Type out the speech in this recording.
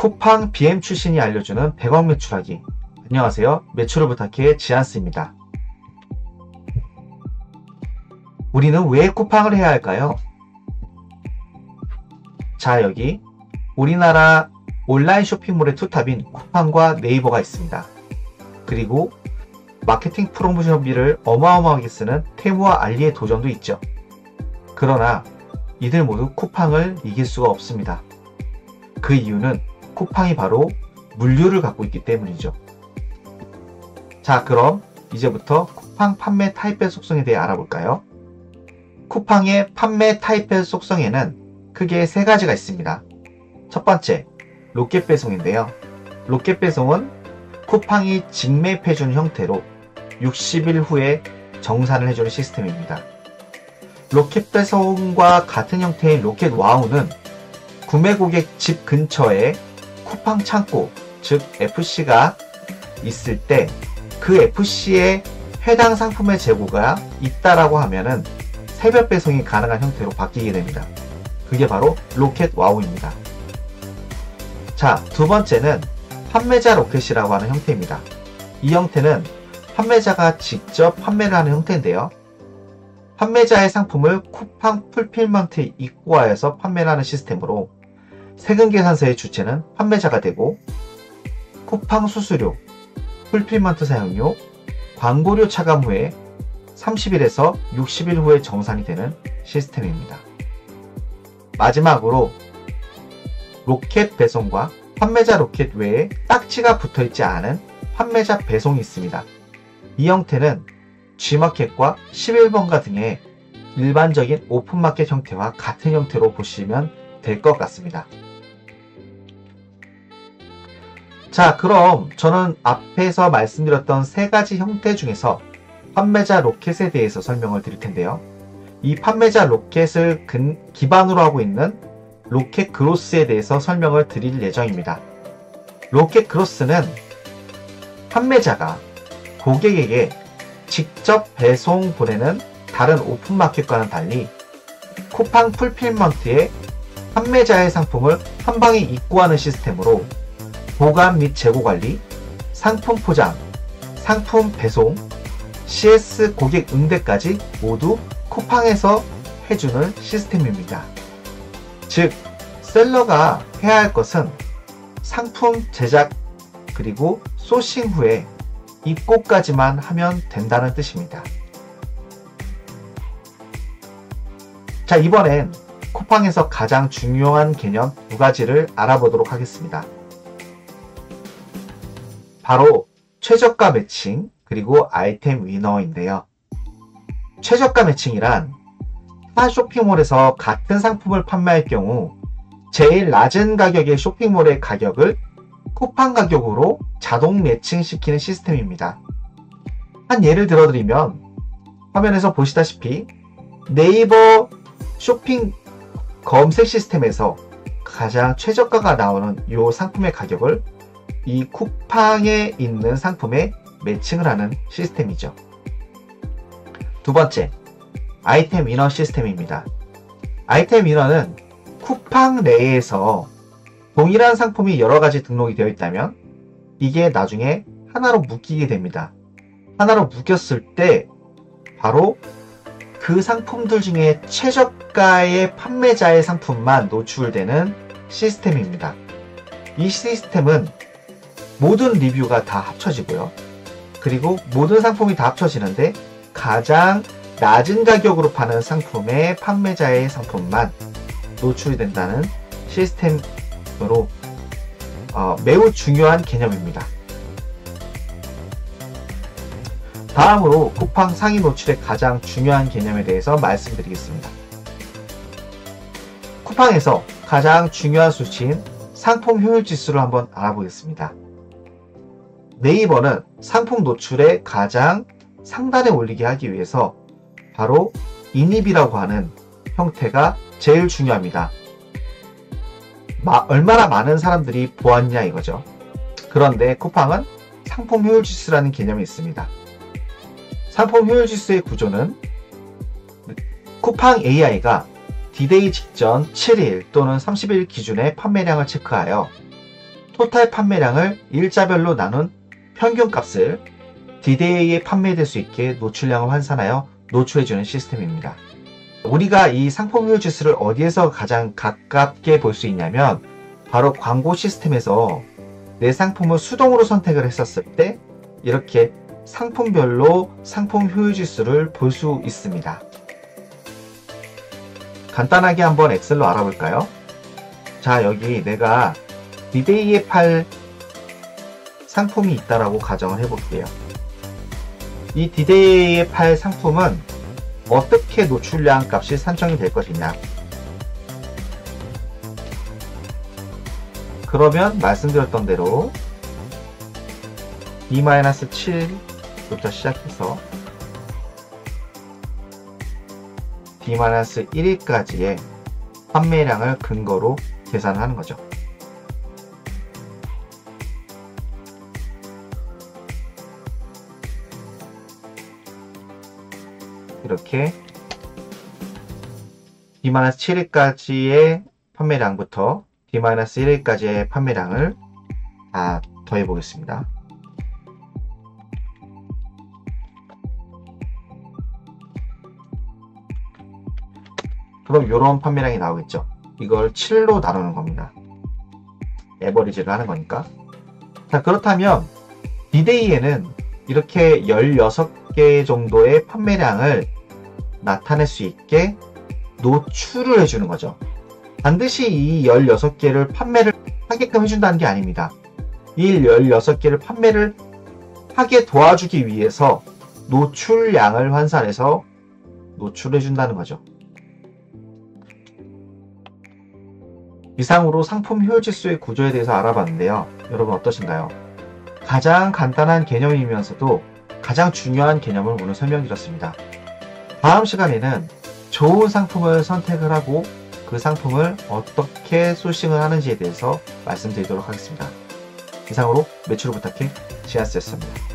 쿠팡 BM 출신이 알려주는 100억 매출하기. 안녕하세요. 매출을 부탁해 지안스입니다. 우리는 왜 쿠팡을 해야 할까요? 자, 여기 우리나라 온라인 쇼핑몰의 투탑인 쿠팡과 네이버가 있습니다. 그리고 마케팅 프로모션비를 어마어마하게 쓰는 테무와 알리의 도전도 있죠. 그러나 이들 모두 쿠팡을 이길 수가 없습니다. 그 이유는 쿠팡이 바로 물류를 갖고 있기 때문이죠. 자, 그럼 이제부터 쿠팡 판매 타입별 속성에 대해 알아볼까요? 쿠팡의 판매 타입별 속성에는 크게 세 가지가 있습니다. 첫 번째, 로켓 배송인데요. 로켓 배송은 쿠팡이 직매입해주는 형태로 60일 후에 정산을 해주는 시스템입니다. 로켓 배송과 같은 형태의 로켓 와우는 구매 고객 집 근처에 쿠팡 창고, 즉 FC가 있을 때 그 FC에 해당 상품의 재고가 있다라고 하면은 새벽 배송이 가능한 형태로 바뀌게 됩니다. 그게 바로 로켓 와우입니다. 자, 두 번째는 판매자 로켓이라고 하는 형태입니다. 이 형태는 판매자가 직접 판매를 하는 형태인데요. 판매자의 상품을 쿠팡 풀필먼트에 입고하여서 판매를 하는 시스템으로 세금계산서의 주체는 판매자가 되고 쿠팡 수수료, 풀필먼트 사용료, 광고료 차감 후에 30일에서 60일 후에 정산이 되는 시스템입니다. 마지막으로 로켓 배송과 판매자 로켓 외에 딱지가 붙어있지 않은 판매자 배송이 있습니다. 이 형태는 G마켓과 11번가 등의 일반적인 오픈마켓 형태와 같은 형태로 보시면 될 것 같습니다. 자, 그럼 저는 앞에서 말씀드렸던 세 가지 형태 중에서 판매자 로켓에 대해서 설명을 드릴 텐데요. 이 판매자 로켓을 기반으로 하고 있는 로켓 그로스에 대해서 설명을 드릴 예정입니다. 로켓 그로스는 판매자가 고객에게 직접 배송 보내는 다른 오픈마켓과는 달리 쿠팡 풀필먼트에 판매자의 상품을 한 방에 입고하는 시스템으로 보관 및 재고 관리, 상품 포장, 상품 배송, CS 고객 응대까지 모두 쿠팡에서 해주는 시스템입니다. 즉, 셀러가 해야 할 것은 상품 제작 그리고 소싱 후에 입고까지만 하면 된다는 뜻입니다. 자, 이번엔 쿠팡에서 가장 중요한 개념 두 가지를 알아보도록 하겠습니다. 바로 최저가 매칭 그리고 아이템 위너인데요. 최저가 매칭이란 타 쇼핑몰에서 같은 상품을 판매할 경우 제일 낮은 가격의 쇼핑몰의 가격을 쿠팡 가격으로 자동 매칭시키는 시스템입니다. 한 예를 들어드리면 화면에서 보시다시피 네이버 쇼핑 검색 시스템에서 가장 최저가가 나오는 이 상품의 가격을 이 쿠팡에 있는 상품에 매칭을 하는 시스템이죠. 두 번째, 아이템 위너 시스템입니다. 아이템 위너는 쿠팡 내에서 동일한 상품이 여러 가지 등록이 되어 있다면 이게 나중에 하나로 묶이게 됩니다. 하나로 묶였을 때 바로 그 상품들 중에 최저가의 판매자의 상품만 노출되는 시스템입니다. 이 시스템은 모든 리뷰가 다 합쳐지고요. 그리고 모든 상품이 다 합쳐지는데 가장 낮은 가격으로 파는 상품의 판매자의 상품만 노출이 된다는 시스템으로 매우 중요한 개념입니다. 다음으로 쿠팡 상위 노출의 가장 중요한 개념에 대해서 말씀드리겠습니다. 쿠팡에서 가장 중요한 수치인 상품 효율 지수를 한번 알아보겠습니다. 네이버는 상품 노출의 가장 상단에 올리게 하기 위해서 바로 인입이라고 하는 형태가 제일 중요합니다. 얼마나 많은 사람들이 보았냐 이거죠. 그런데 쿠팡은 상품 효율 지수라는 개념이 있습니다. 상품 효율 지수의 구조는 쿠팡 AI가 D-Day 직전 7일 또는 30일 기준의 판매량을 체크하여 토탈 판매량을 일자별로 나눈 평균값을 디데이에 판매될 수 있게 노출량을 환산하여 노출해주는 시스템입니다. 우리가 이 상품 효율 지수를 어디에서 가장 가깝게 볼 수 있냐면 바로 광고 시스템에서 내 상품을 수동으로 선택을 했었을 때 이렇게 상품별로 상품 효율 지수를 볼 수 있습니다. 간단하게 한번 엑셀로 알아볼까요? 자, 여기 내가 디데이에 팔 상품이 있다라고 가정을 해볼게요. 이 디데이에 팔 상품은 어떻게 노출량 값이 산정이 될 것이냐. 그러면 말씀드렸던 대로 D-7부터 시작해서 D-1일까지의 판매량을 근거로 계산을 하는 거죠. 이렇게 D-7일까지의 판매량부터 D-1일까지의 판매량을 다 더해 보겠습니다. 그럼 이런 판매량이 나오겠죠. 이걸 7로 나누는 겁니다. 에버리지를 하는 거니까. 자, 그렇다면 디데이에는 이렇게 16개 정도의 판매량을 나타낼 수 있게 노출을 해주는 거죠. 반드시 이 16개를 판매를 하게끔 해준다는 게 아닙니다. 이 16개를 판매를 하게 도와주기 위해서 노출량을 환산해서 노출해준다는 거죠. 이상으로 상품 효율 지수의 구조에 대해서 알아봤는데요. 여러분 어떠신가요? 가장 간단한 개념이면서도 가장 중요한 개념을 오늘 설명드렸습니다. 다음 시간에는 좋은 상품을 선택을 하고 그 상품을 어떻게 소싱을 하는지에 대해서 말씀드리도록 하겠습니다. 이상으로 매출을 부탁해 지하스였습니다.